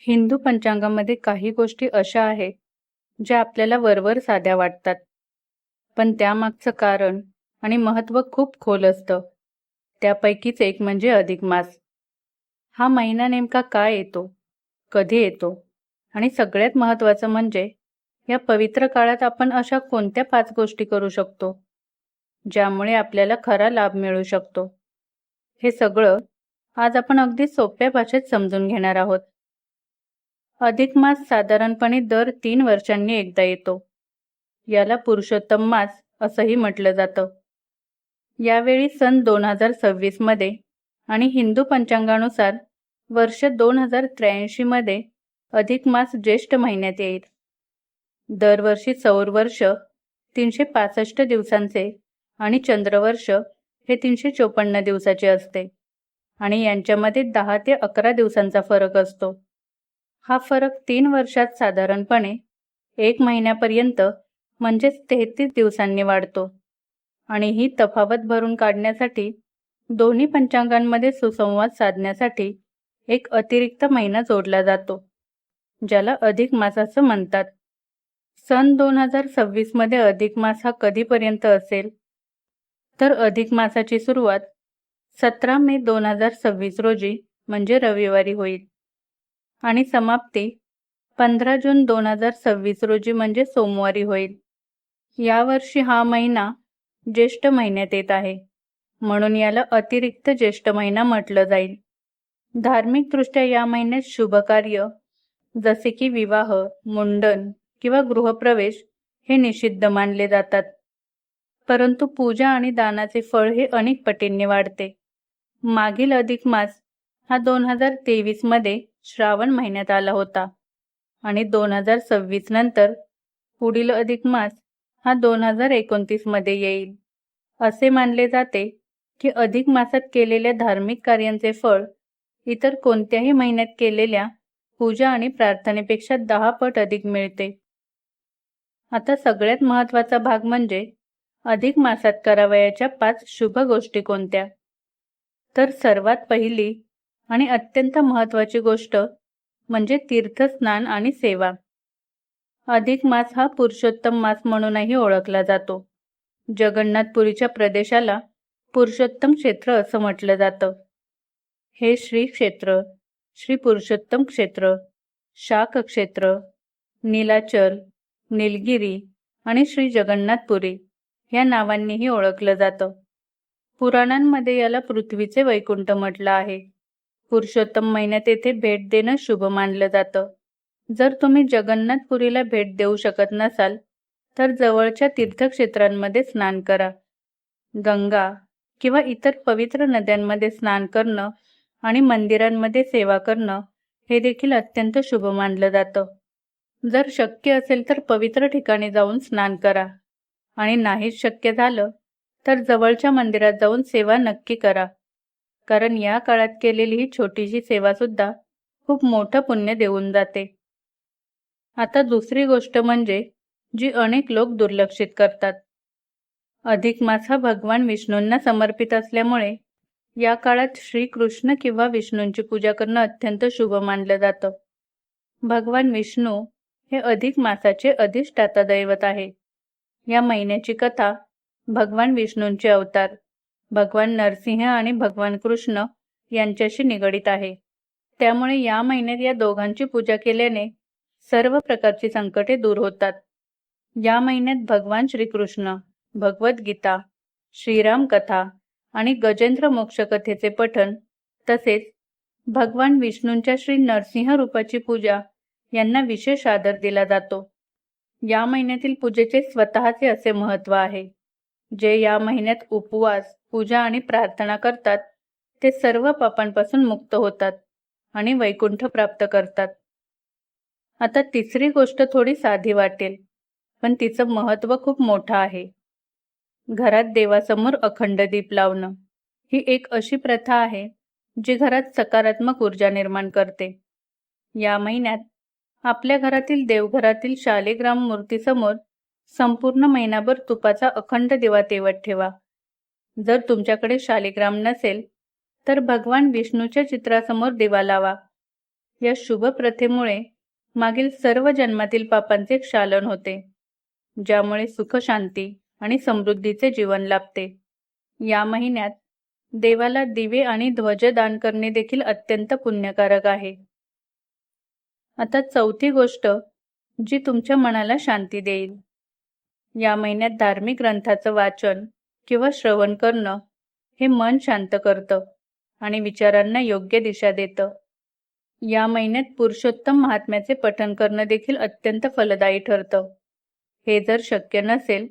हिंदू पंचांगामध्ये काही गोष्टी अशा आहेत ज्या आपल्याला वरवर साध्या वाटतात, पण त्यामागचं कारण आणि महत्त्व खूप खोल असतं. त्यापैकीच एक म्हणजे अधिक मास. हा महिना नेमका काय येतो, कधी येतो आणि सगळ्यात महत्त्वाचं म्हणजे या पवित्र काळात आपण अशा कोणत्या 5 गोष्टी करू शकतो, ज्यामुळे आपल्याला खरा लाभ मिळू शकतो. हे सगळं आज आपण अगदी सोप्या भाषेत समजून घेणार आहोत. अधिक मास साधारणपणे दर 3 वर्षांनी एकदा येतो. याला पुरुषोत्तम मास असंही म्हटलं जातं. यावेळी सन 2026 मध्ये आणि हिंदू पंचांगानुसार वर्ष 2083 मध्ये अधिक मास ज्येष्ठ महिन्यात येईल. दरवर्षी सौर वर्ष 365 दिवसांचे आणि चंद्रवर्ष हे 354 दिवसाचे असते आणि यांच्यामध्ये 10 ते 11 दिवसांचा फरक असतो. हा फरक 3 वर्षात साधारणपणे 1 महिन्यापर्यंत म्हणजेच 33 दिवसांनी वाढतो आणि ही तफावत भरून काढण्यासाठी दोन्ही पंचांगांमध्ये सुसंवाद साधण्यासाठी एक अतिरिक्त महिना जोडला जातो, ज्याला अधिक मास असं म्हणतात. सन 2026 मध्ये अधिक मास हा कधीपर्यंत असेल, तर अधिक मासाची सुरुवात 17 मे 2026 रोजी म्हणजे रविवारी होईल आणि समाप्ती 15 जून 2026 रोजी म्हणजे सोमवारी होईल. यावर्षी हा महिना ज्येष्ठ महिन्यात येत आहे, म्हणून याला अतिरिक्त ज्येष्ठ महिना म्हटलं जाईल. धार्मिकदृष्ट्या या महिन्यात शुभ कार्य जसे की विवाह, मुंडन किंवा गृहप्रवेश हे निषिद्ध मानले जातात, परंतु पूजा आणि दानाचे फळ हे अनेक पटींनी वाढते. मागील अधिक मास हा 2023 मध्ये श्रावण महिन्यात आला होता आणि 2026 नंतर पुढील अधिक मास हा 2029 मध्ये येईल. असे मानले जाते की अधिक मासात केलेल्या धार्मिक कार्यांचे फळ इतर कोणत्याही महिन्यात केलेल्या पूजा आणि प्रार्थनेपेक्षा 10 पट अधिक मिळते. आता सगळ्यात महत्त्वाचा भाग म्हणजे अधिक मासात करावयाच्या 5 शुभ गोष्टी कोणत्या. तर सर्वात पहिली आणि अत्यंत महत्त्वाची गोष्ट म्हणजे तीर्थस्नान आणि सेवा. अधिक मास हा पुरुषोत्तम मास म्हणूनही ओळखला जातो. जगन्नाथपुरीच्या प्रदेशाला पुरुषोत्तम क्षेत्र असं म्हटलं जातं. हे श्री क्षेत्र, श्री पुरुषोत्तम क्षेत्र, शाक क्षेत्र, नीलाचल, निलगिरी आणि श्री जगन्नाथपुरी या नावांनीही ओळखलं जातं. पुराणांमध्ये याला पृथ्वीचे वैकुंठ म्हटलं आहे. पुरुषोत्तम महिन्यात येथे भेट देणं शुभ मानलं जातं. जर तुम्ही जगन्नाथपुरीला भेट देऊ शकत नसाल, तर जवळच्या तीर्थक्षेत्रांमध्ये स्नान करा. गंगा किंवा इतर पवित्र नद्यांमध्ये स्नान करणं आणि मंदिरांमध्ये सेवा करणं हे देखील अत्यंत शुभ मानलं जातं. जर शक्य असेल तर पवित्र ठिकाणी जाऊन स्नान करा आणि नाहीच शक्य झालं तर जवळच्या मंदिरात जाऊन सेवा नक्की करा, कारण या काळात केलेली ही छोटीशी सेवा सुद्धा खूप मोठं पुण्य देऊन जाते. आता दुसरी गोष्ट म्हणजे जी अनेक लोक दुर्लक्षित करतात. अधिक मास हा भगवान विष्णूंना समर्पित असल्यामुळे या काळात श्रीकृष्ण किंवा विष्णूंची पूजा करणं अत्यंत शुभ मानलं जातं. भगवान विष्णू हे अधिक मासाचे अधिष्ठाता दैवत आहे. या महिन्याची कथा भगवान विष्णूंचे अवतार भगवान नरसिंह आणि भगवान कृष्ण यांच्याशी निगडित आहे. त्यामुळे या महिन्यात या दोघांची पूजा केल्याने सर्व प्रकारची संकटे दूर होतात. या महिन्यात भगवान श्रीकृष्ण, भगवद्गीता, श्रीराम कथा आणि गजेंद्र मोक्ष कथेचे पठण तसेच भगवान विष्णूंच्या श्री नरसिंह रूपाची पूजा यांना विशेष आदर दिला जातो. या महिन्यातील पूजेचे स्वतःचे असे महत्त्व आहे. जे या महिन्यात उपवास, पूजा आणि प्रार्थना करतात ते सर्व पापांपासून मुक्त होतात आणि वैकुंठ प्राप्त करतात. आता तिसरी गोष्ट थोडी साधी वाटेल, पण तिचं महत्त्व खूप मोठं आहे. घरात देवासमोर अखंड दीप लावणं ही एक अशी प्रथा आहे जी घरात सकारात्मक ऊर्जा निर्माण करते. या महिन्यात आपल्या घरातील देवघरातील शालिग्राम मूर्तीसमोर संपूर्ण महिनाभर तुपाचा अखंड दिवा तेवत ठेवा. जर तुमच्याकडे शालिग्राम नसेल तर भगवान विष्णूच्या चित्रासमोर दिवा लावा. या शुभ प्रथेमुळे मागील सर्व जन्मातील पापांचे क्षालन होते, ज्यामुळे सुख, शांती आणि समृद्धीचे जीवन लाभते. या महिन्यात देवाला दिवे आणि ध्वज दान करणे देखील अत्यंत पुण्यकारक आहे. आता चौथी गोष्ट जी तुमच्या मनाला शांती देईल. या महिन्यात धार्मिक ग्रंथाचं वाचन किंवा श्रवण करणं हे मन शांत करतं आणि विचारांना योग्य दिशा देतं. या महिन्यात पुरुषोत्तम महात्म्याचे पठण करणं देखील अत्यंत फलदायी ठरतं. हे जर शक्य नसेल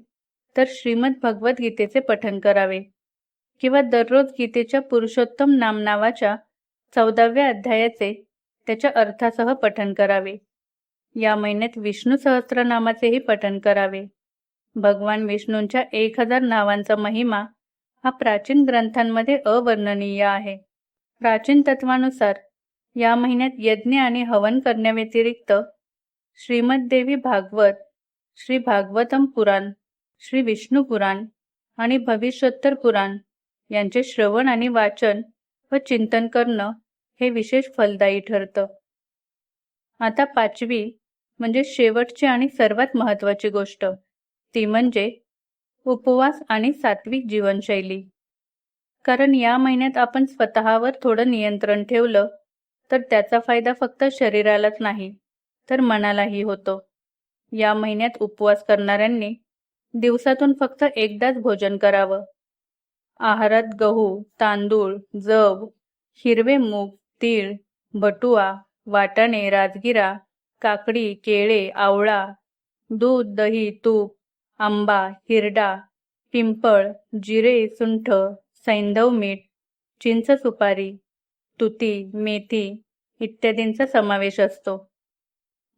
तर श्रीमद भगवद्गीतेचे पठण करावे किंवा दररोज गीतेच्या पुरुषोत्तम नाम नावाच्या 14व्या अध्यायाचे त्याच्या अर्थासह पठण करावे. या महिन्यात विष्णू सहस्त्रनामाचेही पठण करावे. भगवान विष्णूंच्या 1000 नावांचा महिमा हा प्राचीन ग्रंथांमध्ये अवर्णनीय आहे. प्राचीन तत्वानुसार या महिन्यात यज्ञ आणि हवन करण्याव्यतिरिक्त श्रीमद्देवी भागवत, श्री भागवतम पुराण, श्री विष्णू पुराण आणि भविष्योत्तर पुराण यांचे श्रवण आणि वाचन व चिंतन करणं हे विशेष फलदायी ठरतं. आता पाचवी म्हणजे शेवटची आणि सर्वात महत्त्वाची गोष्ट, ती म्हणजे उपवास आणि सात्विक जीवनशैली. कारण या महिन्यात आपण स्वतःवर थोडं नियंत्रण ठेवलं तर त्याचा फायदा फक्त शरीरालाच नाही तर मनालाही होतो. या महिन्यात उपवास करणाऱ्यांनी दिवसातून फक्त एकदाच भोजन करावं. आहारात गहू, तांदूळ, जव, हिरवे मूग, तीळ, बटुआ, वाटाणे, राजगिरा, काकडी, केळे, आवळा, दूध, दही, तूप, आंबा, हिरडा, पिंपळ, जिरे, सुंठ, सैंधव मीठ, चिंच सुपारी, तुती, मेथी इत्यादींचा समावेश असतो.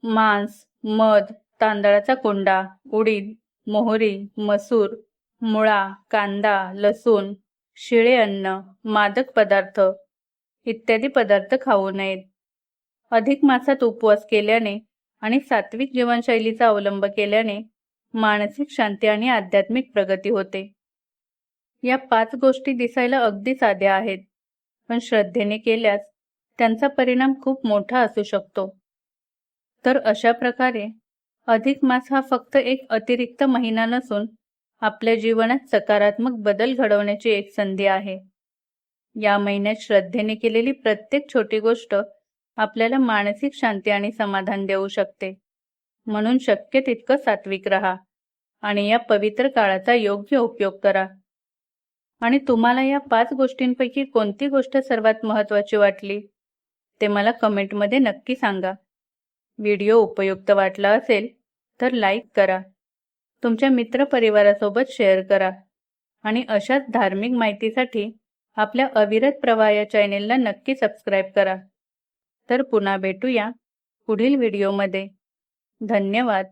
मांस, मध, तांदळाचा कोंडा, उडीद, मोहरी, मसूर, मुळा, कांदा, लसूण, शिळे अन्न, मादक पदार्थ इत्यादी पदार्थ खाऊ नयेत. अधिक मासात उपवास केल्याने आणि सात्विक जीवनशैलीचा अवलंब केल्याने मानसिक शांती आणि आध्यात्मिक प्रगती होते. या 5 गोष्टी दिसायला अगदी साध्या आहेत, पण श्रद्धेने केल्यास त्यांचा परिणाम खूप मोठा असू शकतो. तर अशा प्रकारे अधिक मास हा फक्त एक अतिरिक्त महिना नसून आपल्या जीवनात सकारात्मक बदल घडवण्याची एक संधी आहे. या महिन्यात श्रद्धेने केलेली प्रत्येक छोटी गोष्ट आपल्याला मानसिक शांती आणि समाधान देऊ शकते. म्हणून शक्य तितकं सात्विक राहा आणि या पवित्र काळाचा योग्य उपयोग करा. आणि तुम्हाला या 5 गोष्टींपैकी कोणती गोष्ट सर्वात महत्त्वाची वाटली ते मला कमेंटमध्ये नक्की सांगा. व्हिडिओ उपयुक्त वाटला असेल तर लाईक करा, तुमच्या मित्रपरिवारासोबत शेअर करा आणि अशाच धार्मिक माहितीसाठी आपल्या अविरत प्रवाह या चॅनेलला नक्की सबस्क्राईब करा. तर पुन्हा भेटूया पुढील व्हिडिओमध्ये. धन्यवाद.